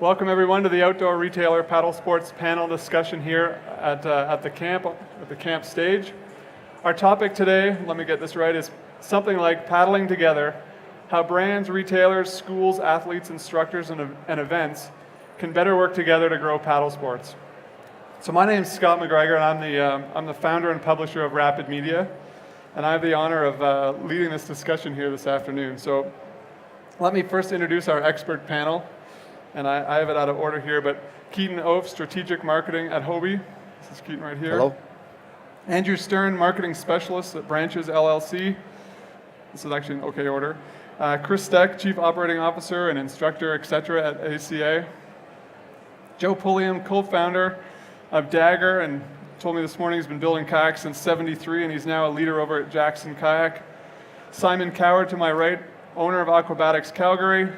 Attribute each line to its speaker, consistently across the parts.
Speaker 1: Welcome everyone to the Outdoor Retailer Paddle Sports panel discussion here at the camp stage. Our topic today, let me get this right, is something like paddling together, how brands, retailers, schools, athletes, instructors, and events can better work together to grow paddle sports. So my name is Scott McGregor, and I'm the founder and publisher of Rapid Media, and I have the honor of leading this discussion here this afternoon. So let me first introduce our expert panel. And I have it out of order here, but Keaton Oaf, Strategic Marketing at Hobie. This is Keaton right here.
Speaker 2: Hello.
Speaker 1: Andrew Stern, Marketing Specialist at Branches LLC. This is actually in okay order. Chris Steck, Chief Operating Officer and Instructor, etc. at ACA. Joe Pulliam, co-founder of Dagger, and told me this morning he's been building kayaks since '73, and he's now a leader over at Jackson Kayak. Simon Coward to my right, owner of Aquabatics Calgary,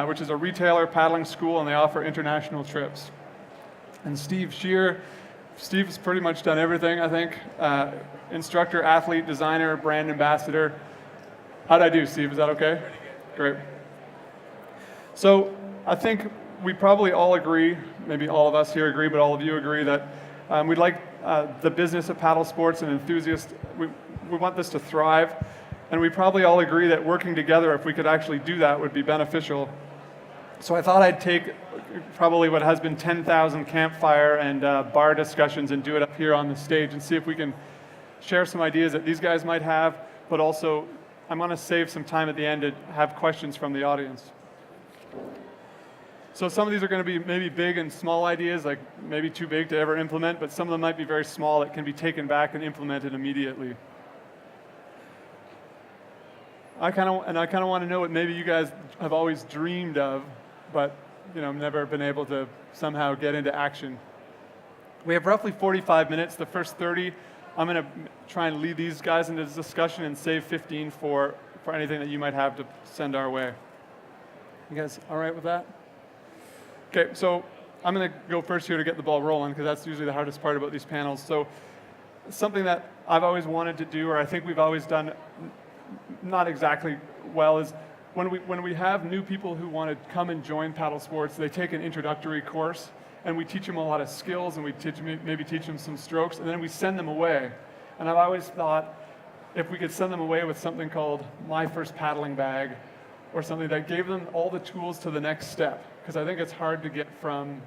Speaker 1: which is a retailer, paddling school, and they offer international trips. And Steve Shear. Steve's pretty much done everything, I think. Instructor, athlete, designer, brand ambassador. How'd I do, Steve? Is that okay? Great. So I think we probably all agree, maybe all of us here agree, but all of you agree that we'd like the business of paddle sports and enthusiasts, we want this to thrive. And we probably all agree that working together, if we could actually do that, would be beneficial. So I thought I'd take probably what has been 10,000 campfire and bar discussions and do it up here on the stage and see if we can share some ideas that these guys might have, but also I'm going to save some time at the end to have questions from the audience. So some of these are going to be maybe big and small ideas, like maybe too big to ever implement, but some of them might be very small that can be taken back and implemented immediately. I kind of want to know what maybe you guys have always dreamed of, but never been able to somehow get into action. We have roughly 45 minutes. The first 30, I'm going to try and lead these guys into this discussion and save 15 for anything that you might have to send our way. You guys all right with that? Okay, so I'm going to go first here to get the ball rolling because that's usually the hardest part about these panels. So something that I've always wanted to do, or I think we've always done not exactly well, is when we have new people who want to come and join paddle sports, they take an introductory course and we teach them a lot of skills and we maybe teach them some strokes and then we send them away. And I've always thought if we could send them away with something called My First Paddling Bag or something that gave them all the tools to the next step, because I think it's hard to get from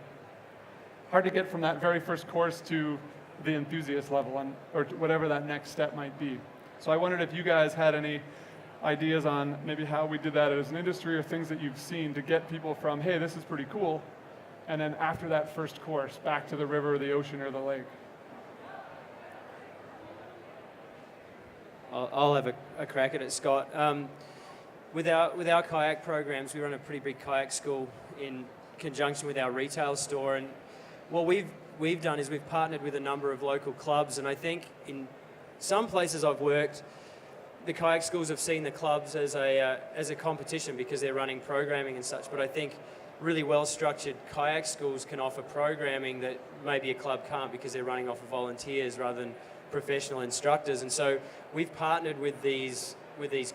Speaker 1: that very first course to the enthusiast level or whatever that next step might be. So I wondered if you guys had any ideas on maybe how we did that as an industry or things that you've seen to get people from, hey, this is pretty cool, and then after that first course, back to the river or the ocean or the lake.
Speaker 3: I'll have a crack at it, Scott. With our kayak programs, we run a pretty big kayak school in conjunction with our retail store, and what we've done is we've partnered with a number of local clubs, and I think in some places I've worked, the kayak schools have seen the clubs as a competition because they're running programming and such, but I think really well-structured kayak schools can offer programming that maybe a club can't because they're running off of volunteers rather than professional instructors. And so we've partnered with these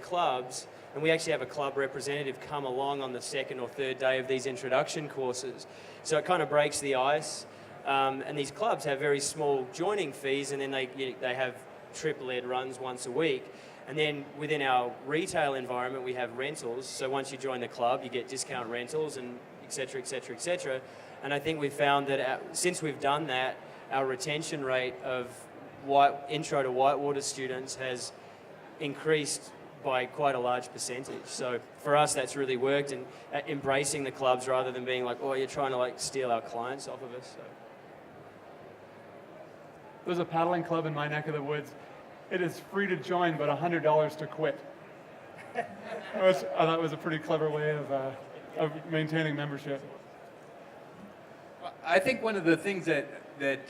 Speaker 3: clubs, and we actually have a club representative come along on the second or third day of these introduction courses. So it kind of breaks the ice, and these clubs have very small joining fees, and then they have triple ed runs once a week. And then within our retail environment, we have rentals. So once you join the club, you get discount rentals and et cetera, et cetera, et cetera. And I think we've found that since we've done that, our retention rate of intro to whitewater students has increased by quite a large percentage. So for us, that's really worked, and embracing the clubs rather than being like, oh, you're trying to steal our clients off of us. So.
Speaker 1: There's a paddling club in my neck of the woods. It is free to join, but $100 to quit. I thought it was a pretty clever way of maintaining membership.
Speaker 2: I think one of the things that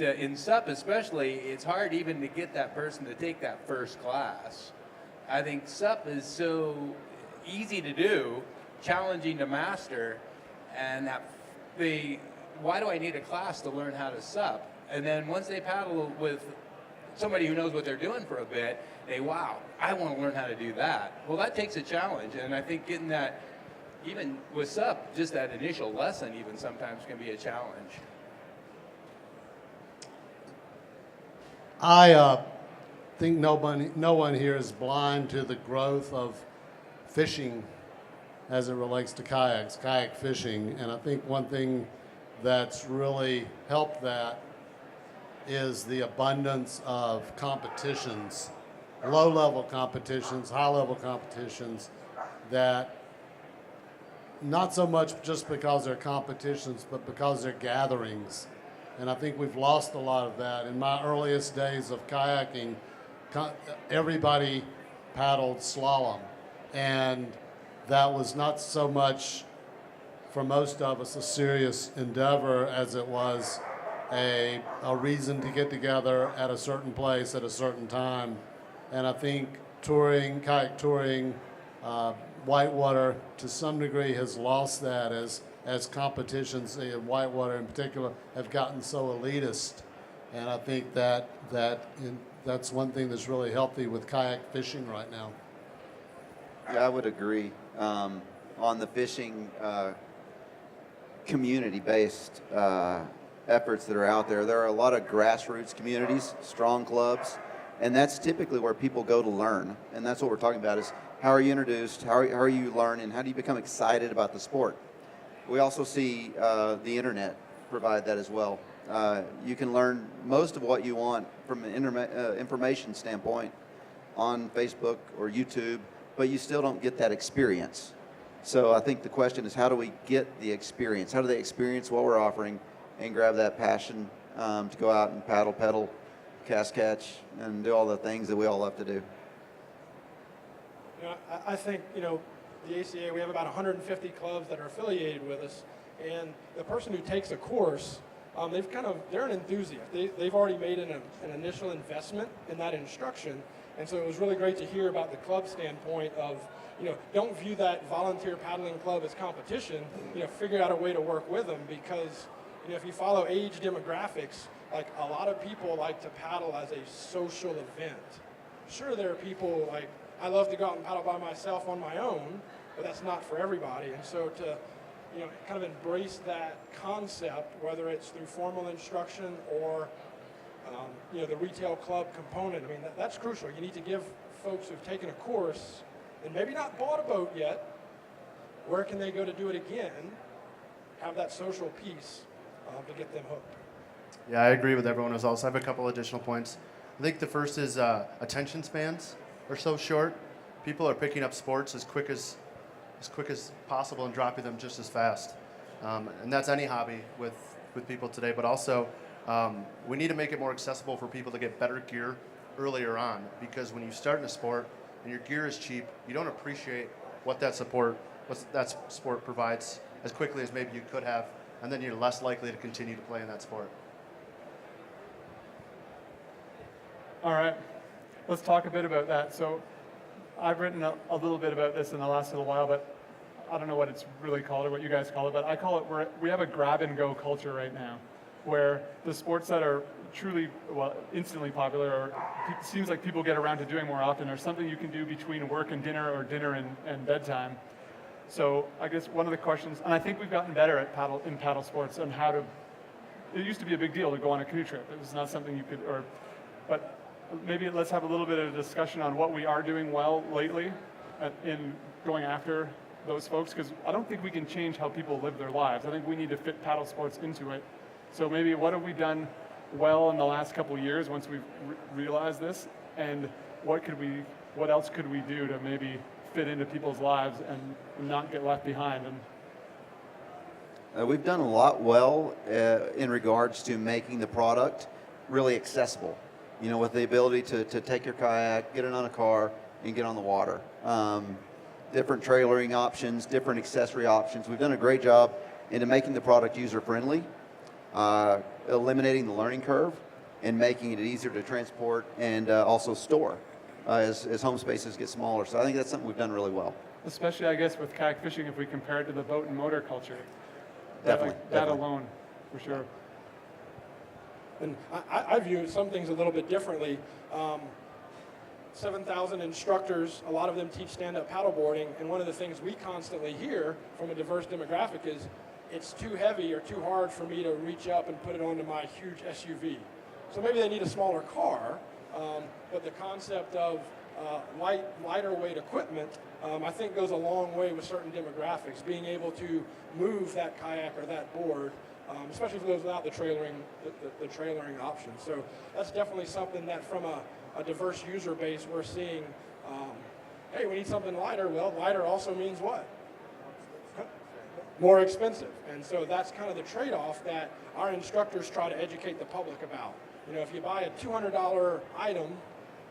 Speaker 2: in SUP especially, it's hard even to get that person to take that first class. I think SUP is so easy to do, challenging to master, and why do I need a class to learn how to SUP? And then once they paddle with somebody who knows what they're doing for a bit, wow, I want to learn how to do that. Well, that takes a challenge, and I think getting that, even with SUP, just that initial lesson even sometimes can be a challenge.
Speaker 4: I think no one here is blind to the growth of fishing as it relates to kayaks, kayak fishing. And I think one thing that's really helped that is the abundance of competitions, low-level competitions, high-level competitions, that not so much just because they're competitions, but because they're gatherings. And I think we've lost a lot of that. In my earliest days of kayaking, everybody paddled slalom. And that was not so much, for most of us, a serious endeavor as it was a reason to get together at a certain place at a certain time. And I think touring, kayak touring, whitewater to some degree has lost that as competitions in whitewater in particular have gotten so elitist. And I think that's one thing that's really healthy with kayak fishing right now.
Speaker 5: Yeah, I would agree. On the fishing community-based efforts that are out there, there are a lot of grassroots communities, strong clubs, and that's typically where people go to learn. And that's what we're talking about is how are you introduced, how are you learning, how do you become excited about the sport? We also see the internet provide that as well. You can learn most of what you want from an information standpoint on Facebook or YouTube, but you still don't get that experience. So I think the question is, how do we get the experience? How do they experience what we're offering and grab that passion to go out and pedal, cast catch, and do all the things that we all love to do?
Speaker 6: You know, I think, the ACA, we have about 150 clubs that are affiliated with us, and the person who takes a course, they're an enthusiast. They've already made an initial investment in that instruction, and so it was really great to hear about the club standpoint of, don't view that volunteer paddling club as competition, figure out a way to work with them, because, if you follow age demographics, like a lot of people like to paddle as a social event. Sure, there are people like, I love to go out and paddle by myself on my own, but that's not for everybody. And so to, kind of embrace that concept, whether it's through formal instruction or, the retail club component, I mean, that's crucial. You need to give folks who've taken a course and maybe not bought a boat yet, where can they go to do it again, have that social piece to get them hooked.
Speaker 7: Yeah, I agree with everyone as well. So I have a couple additional points. I think the first is attention spans are so short. People are picking up sports as quick as possible and dropping them just as fast. And that's any hobby with people today. But also, we need to make it more accessible for people to get better gear earlier on, because when you start in a sport and your gear is cheap, you don't appreciate what that sport provides as quickly as maybe you could have, and then you're less likely to continue to play in that sport.
Speaker 1: All right, let's talk a bit about that. So I've written a little bit about this in the last little while, but I don't know what it's really called or what you guys call it, but I call it, we have a grab and go culture right now, where the sports that are truly, instantly popular, or it seems like people get around to doing more often, or something you can do between work and dinner, or dinner and bedtime. So I guess one of the questions, and I think we've gotten better at paddle sports on how to, it used to be a big deal to go on a canoe trip. It was not something you could, but maybe let's have a little bit of a discussion on what we are doing well lately in going after those folks, because I don't think we can change how people live their lives. I think we need to fit paddle sports into it. So maybe what have we done well in the last couple of years once we've realized this, and what else could we do to maybe fit into people's lives and not get left behind? And
Speaker 5: We've done a lot well in regards to making the product really accessible. With the ability to take your kayak, get it on a car, and get on the water. Different trailering options, different accessory options. We've done a great job into making the product user-friendly, eliminating the learning curve, and making it easier to transport and also store as home spaces get smaller. So I think that's something we've done really well.
Speaker 1: especially, I guess, with kayak fishing, if we compare it to the boat and motor culture.
Speaker 5: Definitely.
Speaker 1: That alone, for sure.
Speaker 6: And I view some things a little bit differently. 7,000 instructors, a lot of them teach stand-up paddleboarding, and one of the things we constantly hear from a diverse demographic is, it's too heavy or too hard for me to reach up and put it onto my huge SUV. So maybe they need a smaller car, but the concept of lighter weight equipment, I think goes a long way with certain demographics, being able to move that kayak or that board, especially for those without the trailering option. So that's definitely something that from a diverse user base we're seeing, hey, we need something lighter. Well, lighter also means what? More expensive. And so that's kind of the trade-off that our instructors try to educate the public about. You know, if you buy a $200 item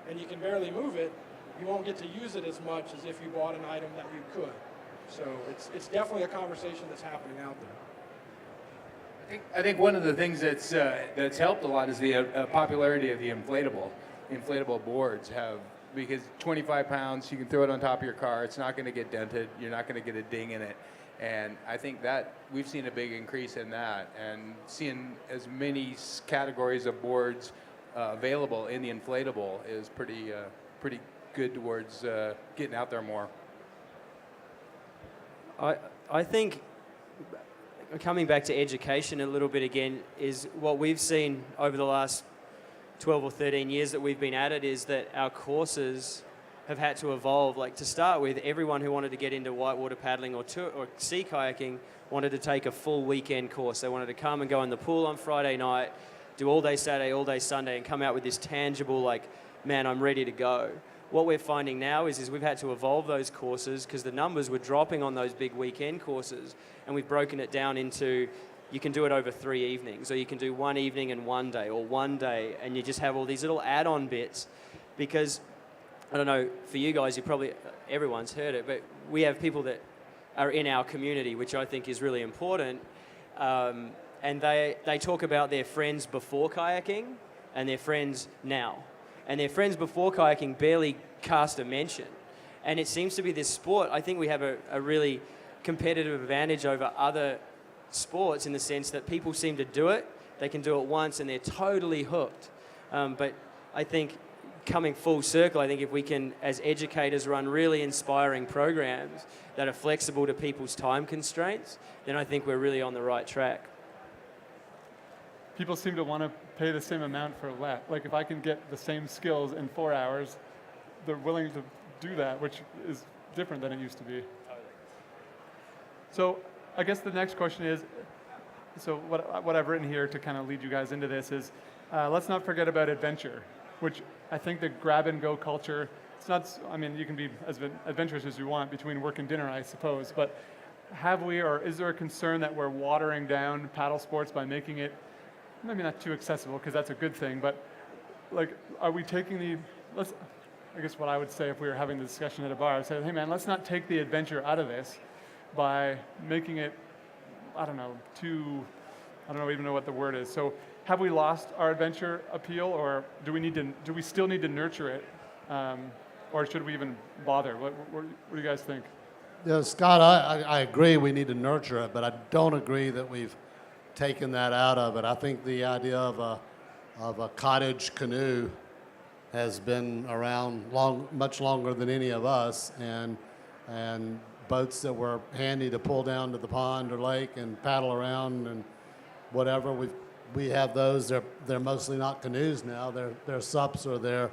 Speaker 6: and you can barely move it, you won't get to use it as much as if you bought an item that you could. So it's definitely a conversation that's happening out there.
Speaker 2: I think one of the things that's helped a lot is the popularity of the inflatable boards because 25 pounds, you can throw it on top of your car. It's not going to get dented. You're not going to get a ding in it. And I think that we've seen a big increase in that, and seeing as many categories of boards available in the inflatable is pretty good towards getting out there more.
Speaker 3: I think coming back to education a little bit again is what we've seen over the last 12 or 13 years that we've been at it is that our courses have had to evolve. Like, to start with, everyone who wanted to get into whitewater paddling or sea kayaking wanted to take a full weekend course. They wanted to come and go in the pool on Friday night, do all day Saturday, all day Sunday, and come out with this tangible, like, man, I'm ready to go. What we're finding now is we've had to evolve those courses because the numbers were dropping on those big weekend courses, and we've broken it down into, you can do it over 3 evenings, or you can do 1 evening and 1 day, or 1 day, and you just have all these little add-on bits. Because I don't know, for you guys, everyone's heard it, but we have people that are in our community, which I think is really important. And they talk about their friends before kayaking and their friends now. And their friends before kayaking barely cast a mention. And it seems to be this sport, I think we have a really competitive advantage over other sports in the sense that people seem to do it, they can do it once and they're totally hooked. But I think coming full circle, I think if we can, as educators, run really inspiring programs that are flexible to people's time constraints, then I think we're really on the right track.
Speaker 1: People seem to want to pay the same amount for less. Like, if I can get the same skills in 4 hours, they're willing to do that, which is different than it used to be. So I guess the next question is, so what I've written here to kind of lead you guys into this is, let's not forget about adventure, which I think the grab-and-go culture, it's not, I mean, you can be as adventurous as you want between work and dinner, I suppose, but have we, or is there a concern that we're watering down paddle sports by making it, maybe not too accessible, because that's a good thing, but like, are we taking I guess what I would say if we were having the discussion at a bar, I would say, hey man, let's not take the adventure out of this by making it, I don't even know what the word is. So have we lost our adventure appeal, or do we still need to nurture it, or should we even bother? What do you guys think?
Speaker 4: Yeah, Scott, I agree we need to nurture it, but I don't agree that we've taken that out of it. I think the idea of a cottage canoe has been around much longer than any of us, and boats that were handy to pull down to the pond or lake and paddle around and whatever. We have those. They're mostly not canoes now. They're SUPs or they're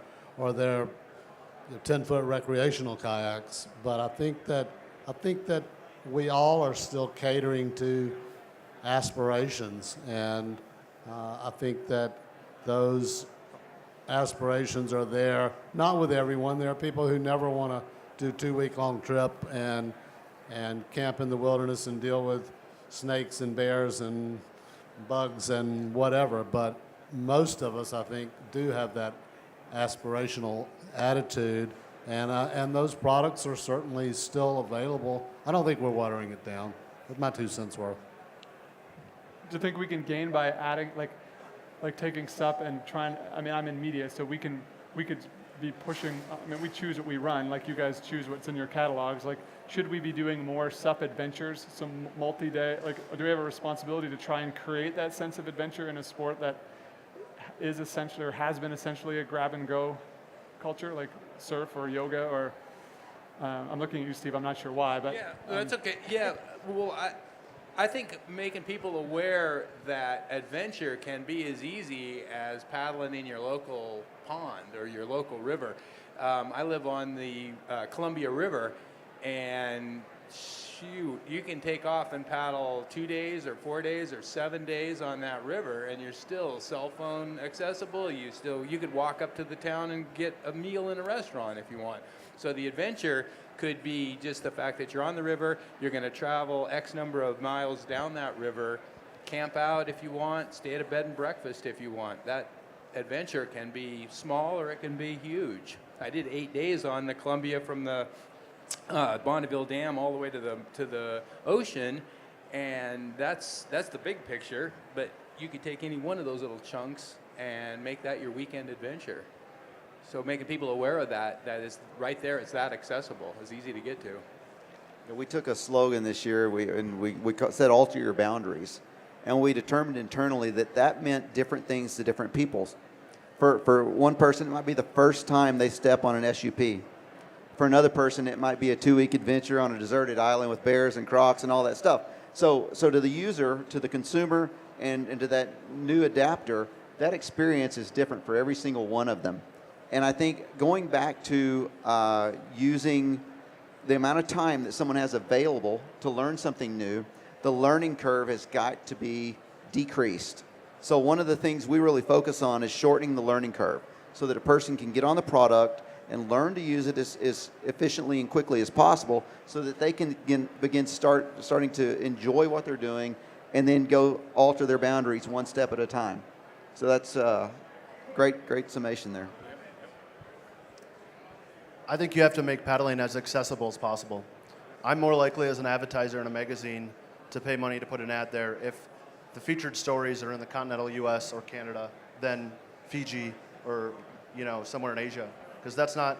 Speaker 4: 10-foot recreational kayaks. But I think that we all are still catering to aspirations, and I think that those aspirations are there. Not with everyone. There are people who never want to do 2-week-long trip and camp in the wilderness and deal with snakes and bears and bugs and whatever, but most of us, I think, do have that aspirational attitude, and those products are certainly still available. I don't think we're watering it down. That's my 2 cents worth.
Speaker 1: Do you think we can gain by adding, like taking SUP and trying, I mean, I'm in media, so we could be pushing, I mean, we choose what we run, like you guys choose what's in your catalogs. Like, should we be doing more SUP adventures, some multi-day, like, do we have a responsibility to try and create that sense of adventure in a sport that is essentially, or has been essentially, a grab-and-go culture? Like, surf or yoga or I'm looking at you, Steve. I'm not sure why, but
Speaker 2: Yeah, no, that's okay. Yeah, well, I think making people aware that adventure can be as easy as paddling in your local pond or your local river. I live on the Columbia River, and shoot, you can take off and paddle 2 days or 4 days or 7 days on that river, and you're still cell phone accessible. You could walk up to the town and get a meal in a restaurant if you want. So the adventure could be just the fact that you're on the river, you're going to travel X number of miles down that river, camp out if you want, stay at a bed and breakfast if you want. That adventure can be small or it can be huge. I did 8 days on the Columbia from the Bonneville Dam all the way to the ocean, and that's the big picture. But you could take any one of those little chunks and make that your weekend adventure. So making people aware of that is right there. It's that accessible. It's easy to get to.
Speaker 5: Yeah, we took a slogan this year, we said alter your boundaries. And we determined internally that meant different things to different peoples. For one person, it might be the first time they step on an SUP. For another person, it might be a 2-week adventure on a deserted island with bears and crocs and all that stuff. So to the user, to the consumer, and to that new adapter, that experience is different for every single one of them. And I think going back to using the amount of time that someone has available to learn something new, the learning curve has got to be decreased. So one of the things we really focus on is shortening the learning curve so that a person can get on the product and learn to use it as efficiently and quickly as possible so that they can begin starting to enjoy what they're doing and then go alter their boundaries one step at a time. So that's great summation there.
Speaker 7: I think you have to make paddling as accessible as possible. I'm more likely as an advertiser in a magazine to pay money to put an ad there if the featured stories are in the continental US or Canada than Fiji or somewhere in Asia, because that's not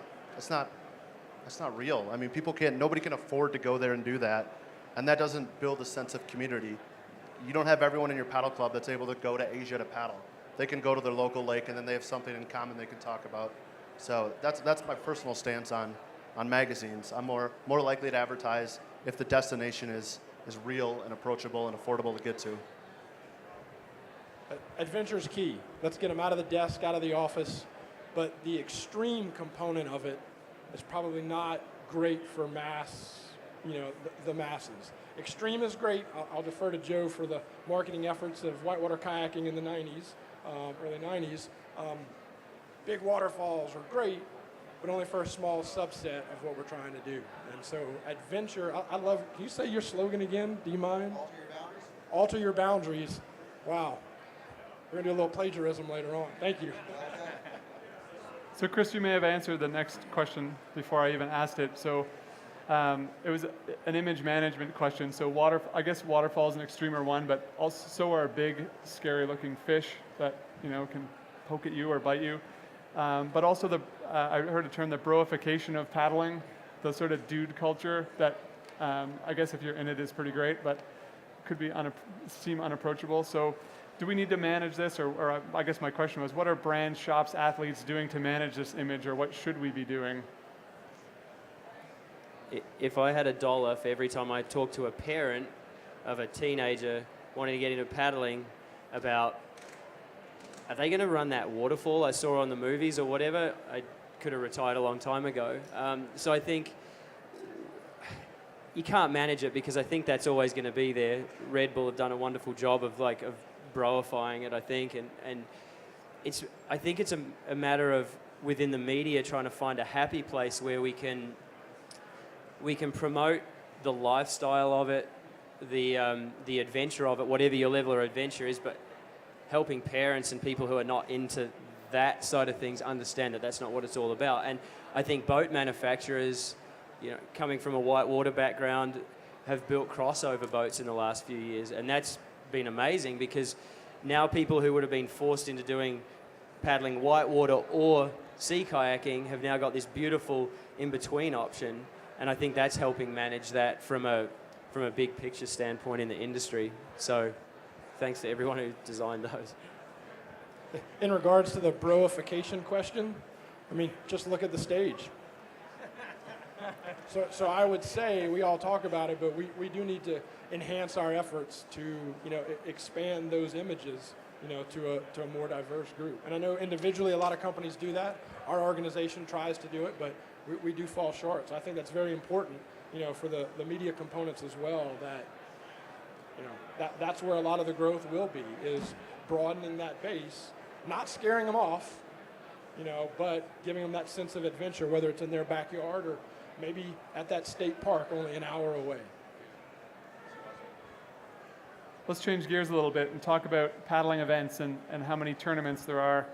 Speaker 7: real. I mean, nobody can afford to go there and do that, and that doesn't build a sense of community. You don't have everyone in your paddle club that's able to go to Asia to paddle. They can go to their local lake and then they have something in common they can talk about. So that's my personal stance on magazines. I'm more likely to advertise if the destination is real and approachable and affordable to get to.
Speaker 6: Adventure's key. Let's get them out of the desk, out of the office. But the extreme component of it is probably not great for the masses. Extreme is great. I'll defer to Joe for the marketing efforts of whitewater kayaking in the 90s, early 90s. Big waterfalls are great, but only for a small subset of what we're trying to do. And so adventure, I love, can you say your slogan again? Do you mind? Alter your boundaries. Alter your boundaries. Wow. We're going to do a little plagiarism later on. Thank you.
Speaker 1: So Chris, you may have answered the next question before I even asked it. So it was an image management question. So I guess waterfalls and extreme are one, but also so are big, scary-looking fish that can poke at you or bite you. But also I heard a term, the broification of paddling, the sort of dude culture that I guess if you're in it is pretty great, but could be seem unapproachable. So do we need to manage this, or I guess my question was, what are brands, shops, athletes doing to manage this image, or what should we be doing?
Speaker 3: If I had $1 for every time I talk to a parent of a teenager wanting to get into paddling about, are they going to run that waterfall I saw on the movies or whatever, I could have retired a long time ago. So I think you can't manage it because I think that's always going to be there. Red Bull have done a wonderful job of broifying it, I think, and I think it's a matter of within the media trying to find a happy place where we can promote the lifestyle of it, the adventure of it, whatever your level of adventure is, but helping parents and people who are not into that side of things understand that that's not what it's all about. And I think boat manufacturers, coming from a whitewater background, have built crossover boats in the last few years, and that's been amazing because now people who would have been forced into doing paddling whitewater or sea kayaking have now got this beautiful in-between option, and I think that's helping manage that from a big picture standpoint in the industry. So thanks to everyone who designed those.
Speaker 6: In regards to the broification question, I mean, just look at the stage. So I would say we all talk about it, but we do need to enhance our efforts to, you know, expand those images, you know, to a more diverse group. And I know individually a lot of companies do that. Our organization tries to do it, but we do fall short. So I think that's very important, you know, for the media components as well, that, you know, that's where a lot of the growth will be, is broadening that base, not scaring them off, you know, but giving them that sense of adventure, whether it's in their backyard or maybe at that state park only an hour away.
Speaker 1: Let's change gears a little bit and talk about paddling events and how many tournaments there are.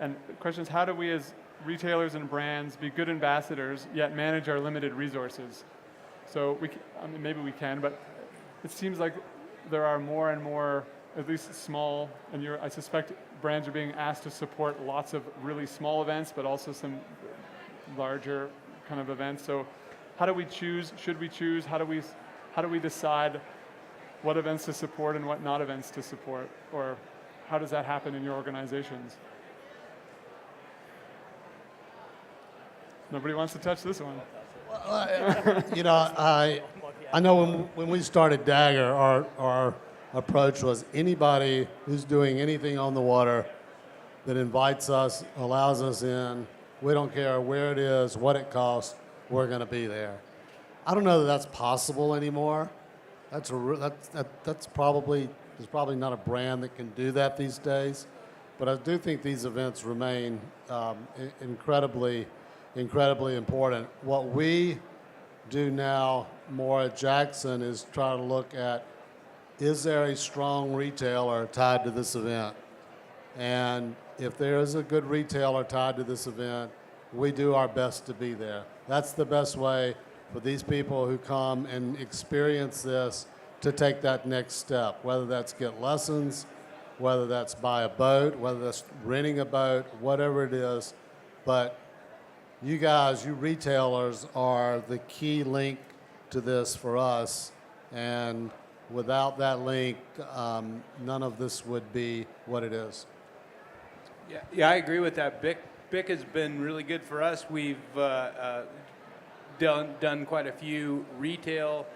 Speaker 1: And the question is, how do we as retailers and brands be good ambassadors yet manage our limited resources? So I mean, maybe we can, but it seems like there are more and more, at least small, and I suspect brands are being asked to support lots of really small events, but also some larger kind of events. So how do we choose? Should we choose? How do we decide what events to support and what not events to support? Or how does that happen in your organizations? Nobody wants to touch this one.
Speaker 4: You know, I know when we started Dagger, our approach was anybody who's doing anything on the water that invites us, allows us in, we don't care where it is, what it costs, we're going to be there. I don't know that that's possible anymore. That's probably, there's probably not a brand that can do that these days. But I do think these events remain incredibly important. What we do now more at Jackson is try to look at, is there a strong retailer tied to this event? And if there is a good retailer tied to this event, we do our best to be there. That's the best way for these people who come and experience this to take that next step, whether that's get lessons, whether that's buy a boat, whether that's renting a boat, whatever it is. But you guys, you retailers, are the key link to this for us. And without that link, none of this would be what it is.
Speaker 2: Yeah, I agree with that. BIC has been really good for us. We've done quite a few retail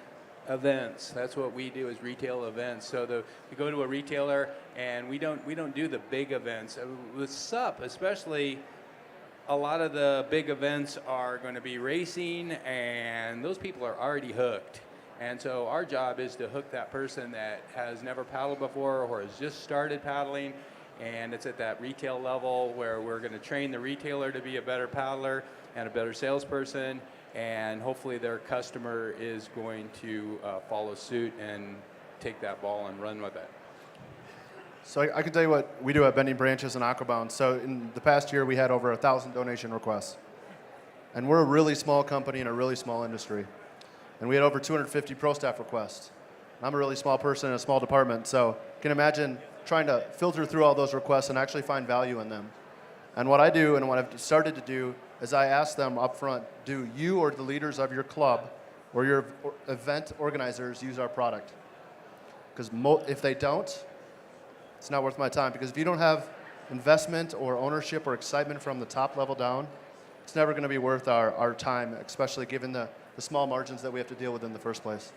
Speaker 2: events. That's what we do, is retail events. So we go to a retailer and we don't do the big events. With SUP especially, a lot of the big events are going to be racing, and those people are already hooked. And so our job is to hook that person that has never paddled before or has just started paddling, and it's at that retail level where we're going to train the retailer to be a better paddler and a better salesperson, and hopefully their customer is going to follow suit and take that ball and run with it.
Speaker 7: So I can tell you what we do at Bending Branches and Aquabound. So in the past year, we had over 1,000 donation requests. And we're a really small company in a really small industry. And we had over 250 pro staff requests. I'm a really small person in a small department, so you can imagine trying to filter through all those requests and actually find value in them. And what I do, and what I've started to do, is I ask them up front, do you or the leaders of your club or your event organizers use our product? Because if they don't, it's not worth my time. Because if you don't have investment or ownership or excitement from the top level down, it's never going to be worth our time, especially given the small margins that we have to deal with in the first place.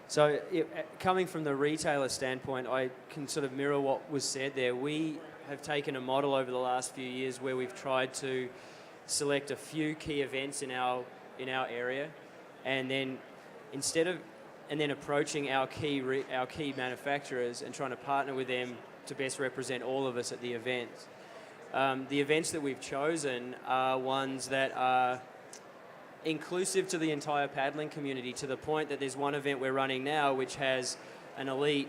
Speaker 3: So coming from the retailer standpoint, I can sort of mirror what was said there. We have taken a model over the last few years where we've tried to select a few key events in our area, and then approaching our key manufacturers and trying to partner with them to best represent all of us at the event. The events that we've chosen are ones that are inclusive to the entire paddling community, to the point that there's one event we're running now which has an elite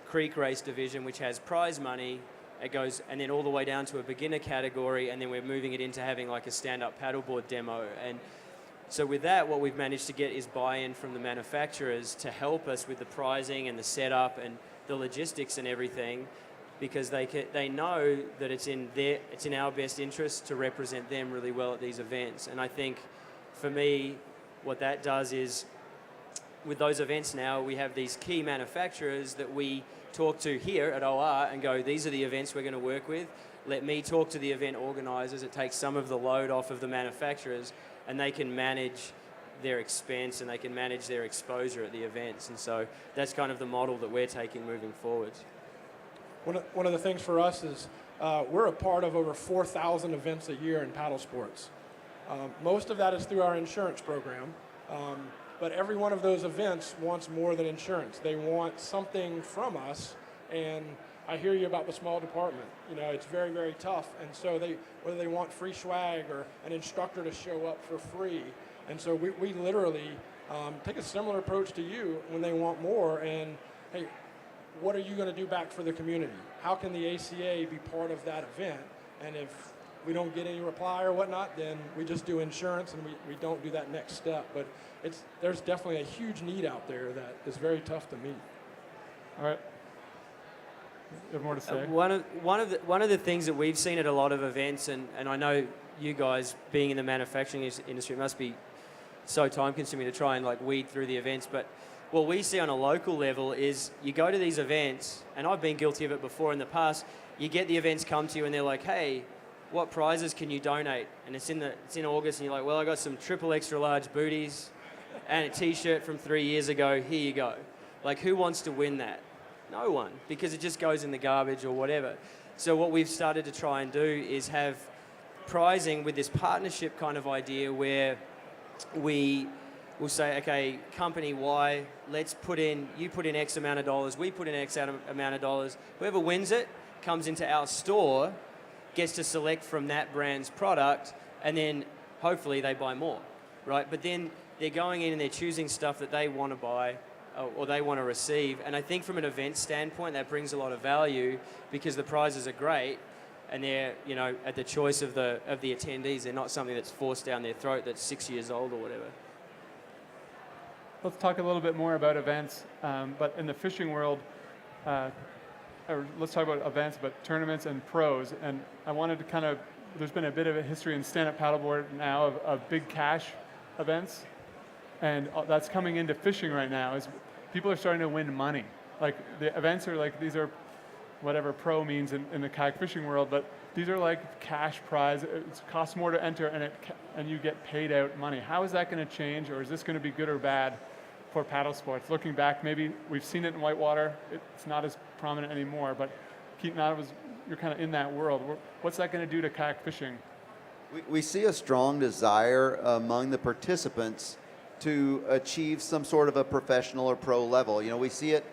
Speaker 3: creek race division which has prize money. It goes and then all the way down to a beginner category, and then we're moving it into having like a stand-up paddleboard demo. And so with that, what we've managed to get is buy-in from the manufacturers to help us with the pricing and the setup and the logistics and everything, because they know that it's in our best interest to represent them really well at these events. And I think for me, what that does is, with those events now, we have these key manufacturers that we talk to here at OR and go, these are the events we're going to work with. Let me talk to the event organisers. It takes some of the load off of the manufacturers, and they can manage their expense and they can manage their exposure at the events. And so that's kind of the model that we're taking moving forward.
Speaker 6: One of the things for us is we're a part of over 4,000 events a year in paddle sports. Most of that is through our insurance program, but every one of those events wants more than insurance. They want something from us, and I hear you about the small department. You know, it's very, very tough, and so whether they want free swag or an instructor to show up for free, and so we literally take a similar approach to you when they want more, and hey, what are you going to do back for the community? How can the ACA be part of that event? And if we don't get any reply or whatnot, then we just do insurance and we don't do that next step. But there's definitely a huge need out there that is very tough to meet.
Speaker 1: All right. You have more to say?
Speaker 3: One of the things that we've seen at a lot of events, and I know you guys being in the manufacturing industry, it must be so time consuming to try and like weed through the events, but what we see on a local level is you go to these events, and I've been guilty of it before in the past, you get the events come to you and they're like, hey, what prizes can you donate? And it's in August, and you're like, well, I got some triple extra large booties and a t-shirt from 3 years ago, here you go. Like, who wants to win that? No one, because it just goes in the garbage or whatever. So what we've started to try and do is have prizing with this partnership kind of idea where we'll say, okay, company Y, you put in X amount of dollars, we put in X amount of dollars. Whoever wins it comes into our store, gets to select from that brand's product, and then hopefully they buy more, right? But then they're going in and they're choosing stuff that they want to buy or they want to receive. And I think from an event standpoint, that brings a lot of value because the prizes are great and they're, you know, at the choice of the attendees. They're not something that's forced down their throat that's 6 years old or whatever.
Speaker 1: Let's talk a little bit more about events, but in the fishing world, or let's talk about events, but tournaments and pros. And I wanted to there's been a bit of a history in stand-up paddleboard now of big cash events, and that's coming into fishing right now. Is people are starting to win money. Like the events are like, these are whatever pro means in the kayak fishing world, but these are like cash prize. It costs more to enter, and you get paid out money. How is that going to change, or is this going to be good or bad for paddle sports? Looking back, maybe we've seen it in whitewater. It's not as prominent anymore, but Keaton, you're kind of in that world. What's that going to do to kayak fishing?
Speaker 5: We see a strong desire among the participants to achieve some sort of a professional or pro level. You know, we see it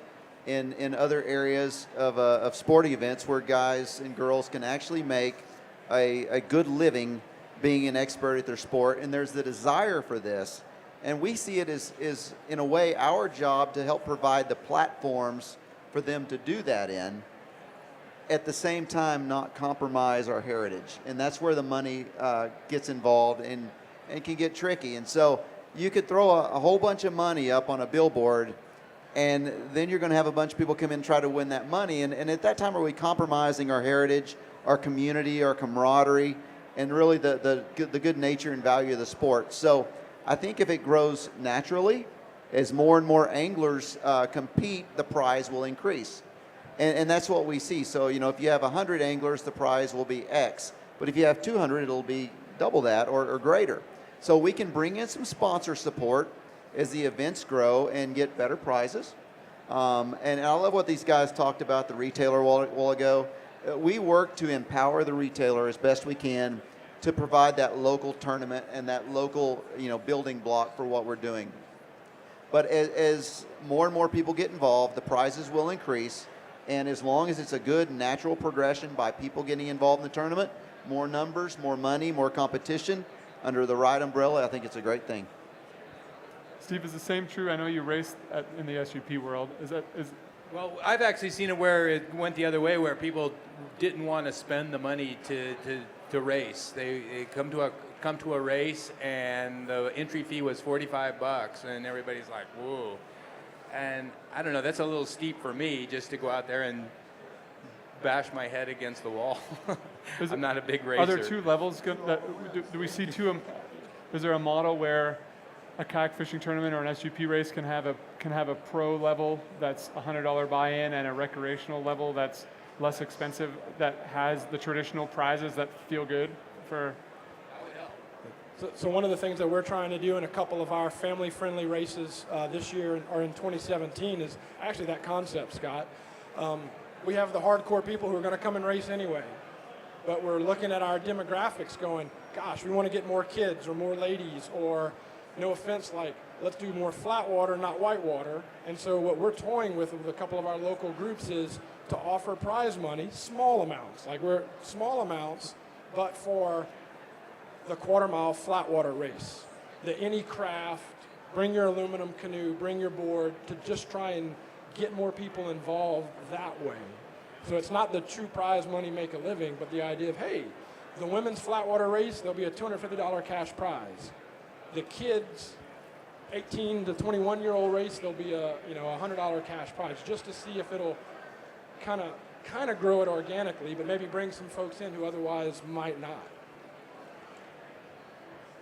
Speaker 5: in other areas of sporting events where guys and girls can actually make a good living being an expert at their sport, and there's the desire for this. And we see it as in a way, our job to help provide the platforms for them to do that in, at the same time not compromise our heritage. And that's where the money gets involved and can get tricky. And so you could throw a whole bunch of money up on a billboard, and then you're going to have a bunch of people come in and try to win that money. And at that time, are we compromising our heritage, our community, our camaraderie, and really the good nature and value of the sport? So I think if it grows naturally, as more and more anglers compete, the prize will increase. And that's what we see. So, you know, if you have 100 anglers, the prize will be X. But if you have 200, it'll be double that or greater. So we can bring in some sponsor support as the events grow and get better prizes. And I love what these guys talked about, the retailer a while ago. We work to empower the retailer as best we can to provide that local tournament and that local, you know, building block for what we're doing. But as more and more people get involved, the prizes will increase. And as long as it's a good natural progression by people getting involved in the tournament, more numbers, more money, more competition under the right umbrella, I think it's a great thing.
Speaker 1: Steve, is the same true? I know you raced in the SUP world.
Speaker 2: Well, I've actually seen it where it went the other way, where people didn't want to spend the money to race. They come to a race, and the entry fee was $45, and everybody's like, whoa. And I don't know, that's a little steep for me just to go out there and bash my head against the wall. I'm not a big racer.
Speaker 1: Are there two levels? Do we see two? Is there a model where a kayak fishing tournament or an SUP race can have a pro level that's $100 buy-in and a recreational level that's less expensive that has the traditional prizes that feel good for.
Speaker 6: So one of the things that we're trying to do in a couple of our family-friendly races this year or in 2017 is actually that concept, Scott. We have the hardcore people who are going to come and race anyway, but we're looking at our demographics going, gosh, we want to get more kids or more ladies, or no offense, like let's do more flat water, not white water. And so what we're toying with a couple of our local groups is to offer prize money, small amounts, but for the quarter-mile flat water race, the any craft, bring your aluminum canoe, bring your board, to just try and get more people involved that way. So it's not the true prize money make a living, but the idea of, hey, the women's flat water race, there'll be a $250 cash prize. The kids, 18 to 21-year-old race, there'll be a $100 cash prize, just to see if it'll kind of grow it organically, but maybe bring some folks in who otherwise might not.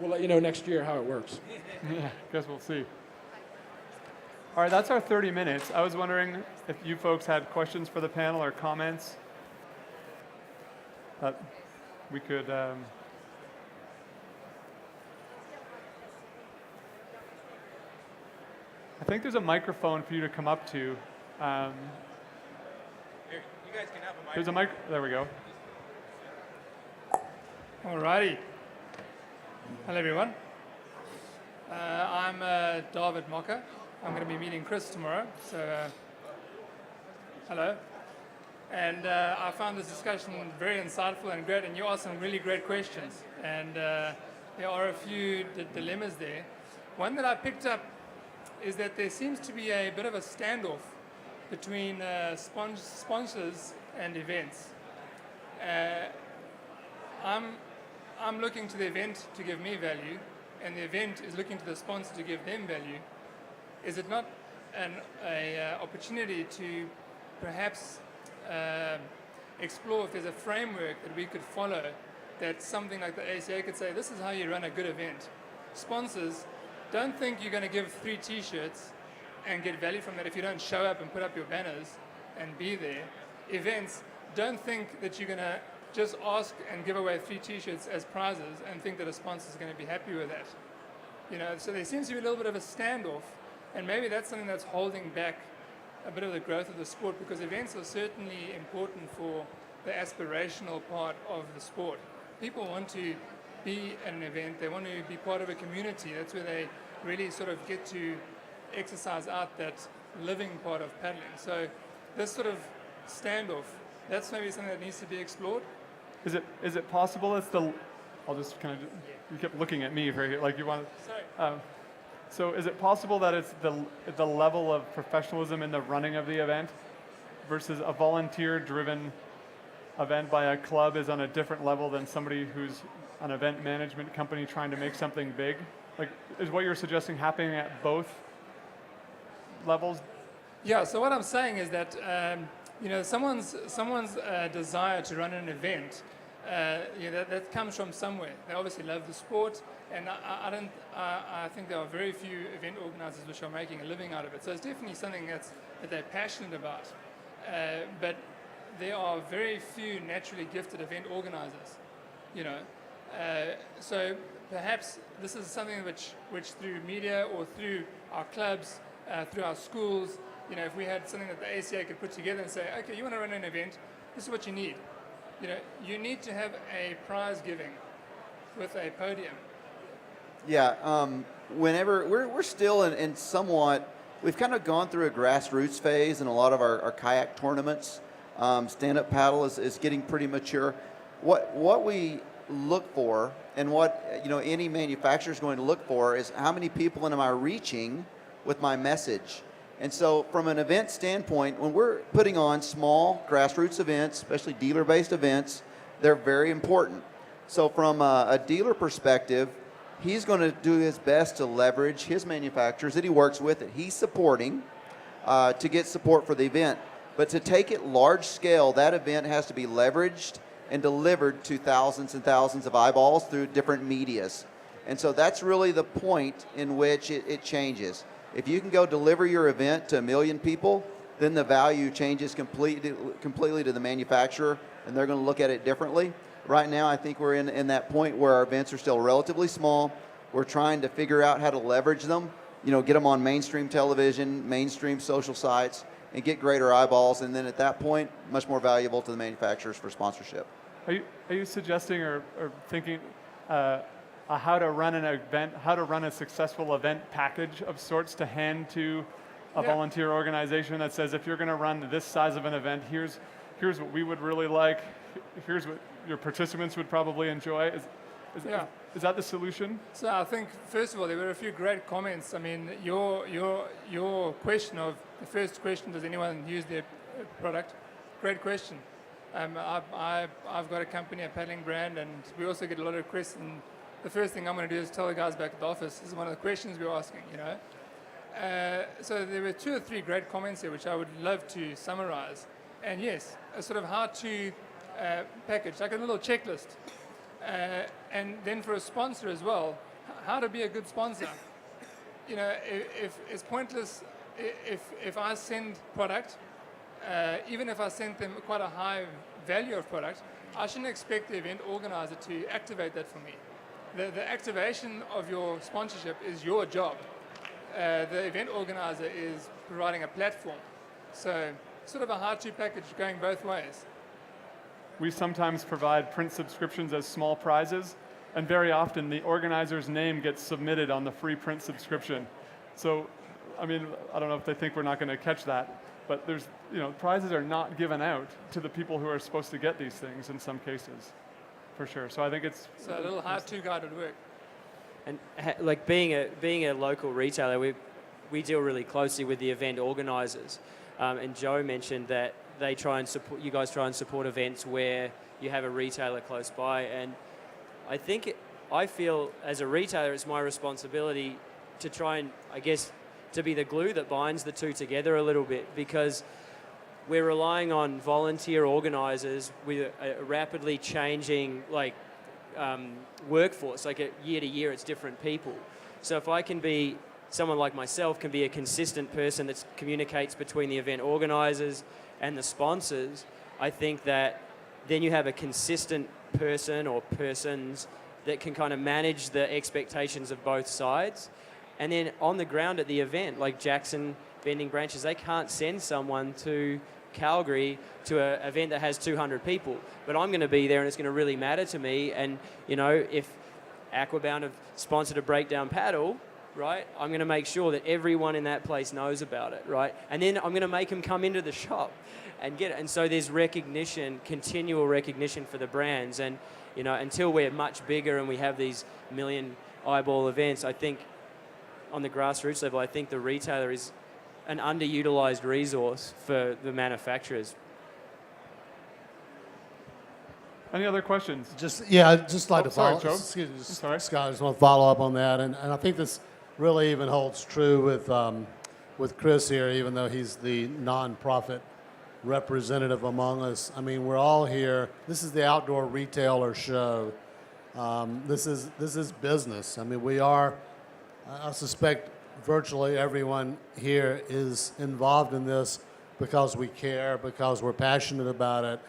Speaker 6: We'll let you know next year how it works.
Speaker 1: Yeah, guess we'll see. All right, that's our 30 minutes. I was wondering if you folks had questions for the panel or comments that we could. I think there's a microphone for you to come up to.
Speaker 2: Here, you guys can have a
Speaker 1: There's a mic. There we go.
Speaker 8: Alrighty. Hello everyone. I'm David Mocker. I'm going to be meeting Chris tomorrow. So, hello. And I found this discussion very insightful and great, and you asked some really great questions. And there are a few dilemmas there. One that I picked up is that there seems to be a bit of a standoff between sponsors and events. I'm looking to the event to give me value, and the event is looking to the sponsor to give them value. Is it not an opportunity to perhaps explore if there's a framework that we could follow, that something like the ACA could say, this is how you run a good event. Sponsors, don't think you're going to give 3 t-shirts and get value from that if you don't show up and put up your banners and be there. Events, don't think that you're going to just ask and give away 3 t-shirts as prizes and think that a sponsor is going to be happy with that. So there seems to be a little bit of a standoff, and maybe that's something that's holding back a bit of the growth of the sport, because events are certainly important for the aspirational part of the sport. People want to be at an event, they want to be part of a community. That's where they really sort of get to exercise out that living part of paddling. So this sort of standoff, that's maybe something that needs to be explored.
Speaker 1: Is it possible it's the? I'll just kind of. You kept looking at me right here, like you want.
Speaker 8: Sorry.
Speaker 1: So is it possible that it's the level of professionalism in the running of the event versus a volunteer-driven event by a club is on a different level than somebody who's an event management company trying to make something big? Like, is what you're suggesting happening at both levels?
Speaker 8: Yeah. So what I'm saying is that someone's desire to run an event, that comes from somewhere. They obviously love the sport, and I think there are very few event organizers which are making a living out of it. So it's definitely something that they're passionate about. But there are very few naturally gifted event organizers, So perhaps this is something which through media or through our clubs, through our schools, if we had something that the ACA could put together and say, okay, you want to run an event, this is what you need. You need to have a prize giving with a podium.
Speaker 5: Yeah, whenever we're still in somewhat, we've kind of gone through a grassroots phase in a lot of our kayak tournaments. Stand-up paddle is getting pretty mature. What we look for, and what any manufacturer is going to look for, is how many people am I reaching with my message. And so from an event standpoint, when we're putting on small grassroots events, especially dealer-based events, they're very important. So from a dealer perspective, he's going to do his best to leverage his manufacturers that he works with, that he's supporting, to get support for the event. But to take it large scale, that event has to be leveraged and delivered to thousands and thousands of eyeballs through different medias. And so that's really the point in which it changes. If you can go deliver your event to 1 million people, then the value changes completely to the manufacturer, and they're going to look at it differently. Right now, I think we're in that point where our events are still relatively small. We're trying to figure out how to leverage them, get them on mainstream television, mainstream social sites, and get greater eyeballs. And then at that point, much more valuable to the manufacturers for sponsorship.
Speaker 1: Are you suggesting or thinking how to run an event, how to run a successful event package of sorts to hand to a volunteer organization that says, if you're going to run this size of an event, here's what we would really like, here's what your participants would probably enjoy. Is that the solution?
Speaker 8: So I think, first of all, there were a few great comments. I mean, your question of, the first question, does anyone use their product? Great question. I've got a company, a paddling brand, and we also get a lot of requests. And the first thing I'm going to do is tell the guys back at the office, this is one of the questions we're asking, So there were 2 or 3 great comments there, which I would love to summarize. And yes, a sort of how-to package, like a little checklist. And then for a sponsor as well, how to be a good sponsor. If it's pointless, if I send product, even if I send them quite a high value of product, I shouldn't expect the event organizer to activate that for me. The activation of your sponsorship is your job. The event organizer is providing a platform. So sort of a how-to package going both ways.
Speaker 1: We sometimes provide print subscriptions as small prizes, and very often the organizer's name gets submitted on the free print subscription. So, I mean, I don't know if they think we're not going to catch that, but there's, prizes are not given out to the people who are supposed to get these things in some cases, for sure. So I think it's...
Speaker 8: So a little how-to guide would work.
Speaker 3: And like being a local retailer, we deal really closely with the event organizers. And Joe mentioned that they try and support, you guys try and support events where you have a retailer close by. And I feel as a retailer, it's my responsibility to try and, I guess, to be the glue that binds the two together a little bit, because we're relying on volunteer organizers with a rapidly changing workforce. Like year to year, it's different people. So if I can be, someone like myself can be a consistent person that communicates between the event organizers and the sponsors, I think that then you have a consistent person or persons that can kind of manage the expectations of both sides. And then on the ground at the event, like Jackson Bending Branches, they can't send someone to Calgary to an event that has 200 people, but I'm going to be there and it's going to really matter to me. And if Aquabound have sponsored a breakdown paddle, right, I'm going to make sure that everyone in that place knows about it, right? And then I'm going to make them come into the shop and get it. And so there's recognition, continual recognition for the brands. And until we're much bigger and we have these million eyeball events, I think on the grassroots level, I think the retailer is an underutilized resource for the manufacturers.
Speaker 1: Any other questions?
Speaker 4: I'd just like to
Speaker 1: sorry,
Speaker 4: follow.
Speaker 1: Joe.
Speaker 4: Excuse me,
Speaker 1: Sorry.
Speaker 4: Scott. I just want to follow up on that, and I think this really even holds true with Chris here, even though he's the nonprofit representative among us. I mean, we're all here. This is the Outdoor Retailer Show. This is business. I mean, we are. I suspect virtually everyone here is involved in this because we care, because we're passionate about it.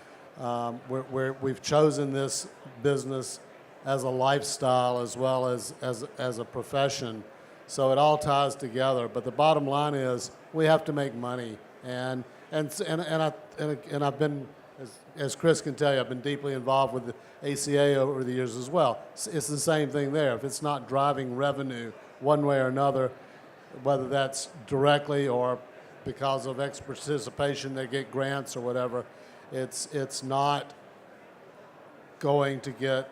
Speaker 4: We've chosen this business as a lifestyle as well as a profession. So it all ties together. But the bottom line is we have to make money. And I've been, as Chris can tell you, I've been deeply involved with the ACA over the years as well. It's the same thing there. If it's not driving revenue one way or another, whether that's directly or because of ex participation, they get grants or whatever, it's not going to get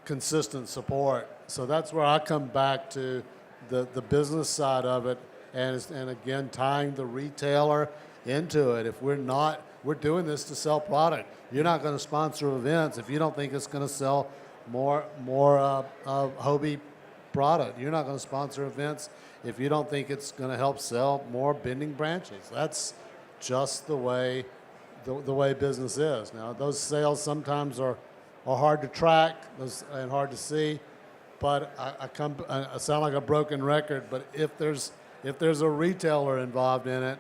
Speaker 4: consistent support. So that's where I come back to the business side of it, and again tying the retailer into it. If we're doing this to sell product. You're not going to sponsor events if you don't think it's going to sell more Hobie product. You're not going to sponsor events if you don't think it's going to help sell more Bending Branches. That's just the way business is. Now, those sales sometimes are hard to track and hard to see, but I sound like a broken record. But if there's a retailer involved in it,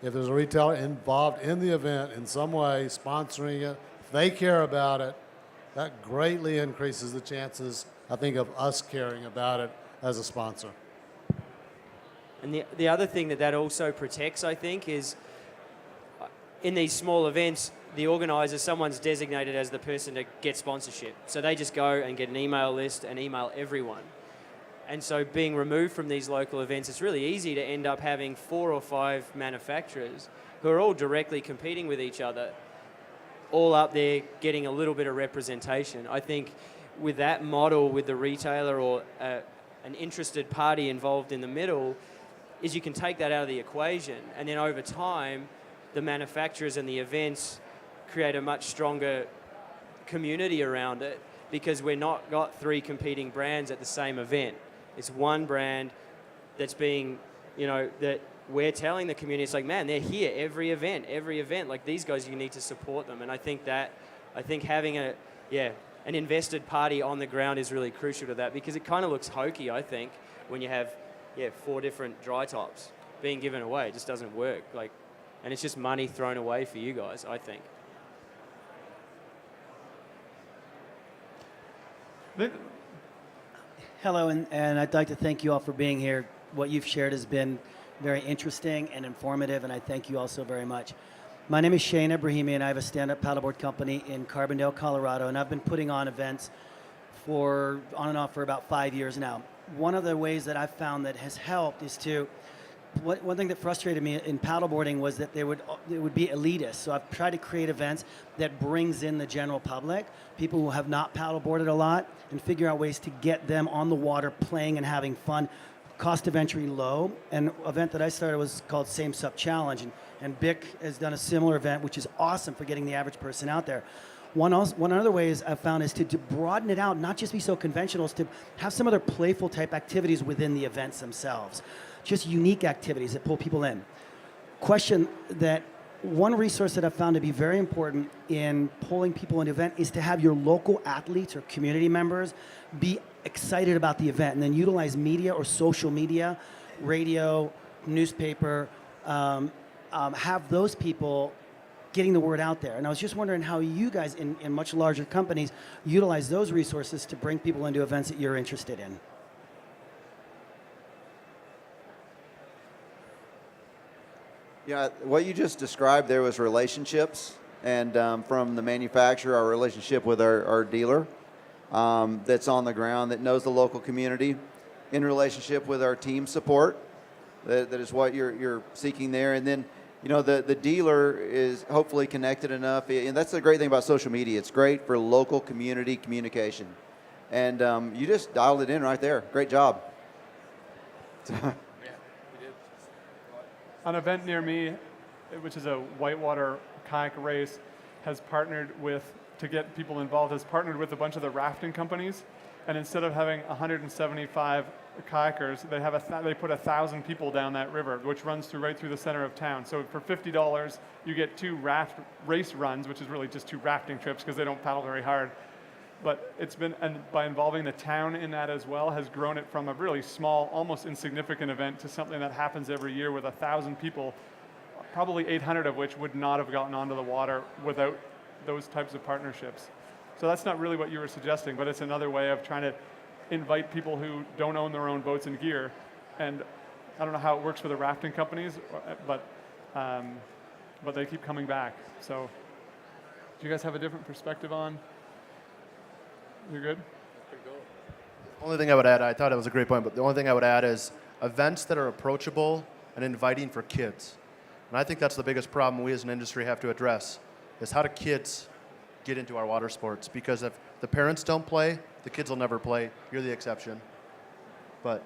Speaker 4: if there's a retailer involved in the event in some way, sponsoring it, if they care about it, that greatly increases the chances, I think, of us caring about it as a sponsor.
Speaker 3: And the other thing that also protects, I think, is in these small events, the organizer, someone's designated as the person to get sponsorship. So they just go and get an email list and email everyone. And so being removed from these local events, it's really easy to end up having 4 or 5 manufacturers who are all directly competing with each other, all up there getting a little bit of representation. I think with that model, with the retailer or an interested party involved in the middle, is you can take that out of the equation. And then over time, the manufacturers and the events create a much stronger community around it, because we're not got 3 competing brands at the same event. It's one brand that's being, that we're telling the community, it's like, man, they're here every event. Like, these guys, you need to support them. And I think having an invested party on the ground is really crucial to that, because it kind of looks hokey, I think, when you have 4 different dry tops being given away. It just doesn't work. And it's just money thrown away for you guys, I think.
Speaker 9: Hello, and I'd like to thank you all for being here. What you've shared has been very interesting and informative, and I thank you all so very much. My name is Shane Abrahimi, and I have a stand-up paddleboard company in Carbondale, Colorado, and I've been putting on events on and off for about 5 years now. One of the ways that I've found that has helped is one thing that frustrated me in paddleboarding was that it would be elitist. So I've tried to create events that brings in the general public, people who have not paddleboarded a lot, and figure out ways to get them on the water playing and having fun, cost of entry low. An event that I started was called Same Sup Challenge, and BIC has done a similar event, which is awesome for getting the average person out there. One other way I've found is to broaden it out, not just be so conventional, is to have some other playful type activities within the events themselves. Just unique activities that pull people in. One resource that I've found to be very important in pulling people into an event is to have your local athletes or community members be excited about the event, and then utilize media or social media, radio, newspaper, have those people getting the word out there. And I was just wondering how you guys in much larger companies utilize those resources to bring people into events that you're interested in.
Speaker 5: Yeah, what you just described there was relationships, and from the manufacturer, our relationship with our dealer that's on the ground, that knows the local community, in relationship with our team support, that is what you're seeking there. And then, the dealer is hopefully connected enough, and that's the great thing about social media. It's great for local community communication. And you just dialed it in right there. Great job.
Speaker 1: An event near me, which is a whitewater kayak race, has partnered to get people involved, has partnered with a bunch of the rafting companies. And instead of having 175 kayakers, they put 1,000 people down that river, which runs right through the center of town. So for $50, you get 2 race runs, which is really just 2 rafting trips because they don't paddle very hard. But and by involving the town in that as well, has grown it from a really small, almost insignificant event to something that happens every year with 1,000 people, probably 800 of which would not have gotten onto the water without those types of partnerships. So that's not really what you were suggesting, but it's another way of trying to invite people who don't own their own boats and gear. And I don't know how it works for the rafting companies, but they keep coming back. So do you guys have a different perspective on? You're good?
Speaker 7: Only thing I would add, I thought it was a great point, but the only thing I would add is events that are approachable and inviting for kids. And I think that's the biggest problem we as an industry have to address, is how do kids get into our water sports? Because if the parents don't play, the kids will never play. You're the exception. But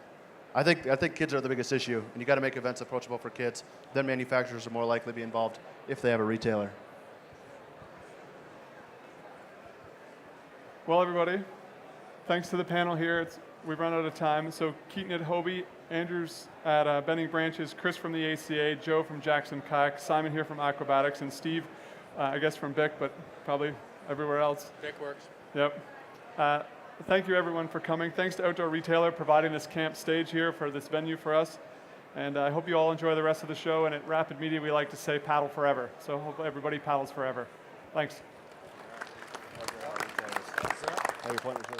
Speaker 7: I think kids are the biggest issue, and you got to make events approachable for kids. Then manufacturers are more likely to be involved if they have a retailer.
Speaker 1: Well, everybody, thanks to the panel here. We've run out of time. So Keaton at Hobie, Andrews at Bending Branches, Chris from the ACA, Joe from Jackson Kayak, Simon here from Aquabatics, and Steve, I guess from BIC, but probably everywhere else.
Speaker 2: BIC works.
Speaker 1: Yep. Thank you, everyone, for coming. Thanks to Outdoor Retailer providing this camp stage here for this venue for us. And I hope you all enjoy the rest of the show. And at Rapid Media, we like to say paddle forever. So hope everybody paddles forever. Thanks.
Speaker 10: How you pointing to?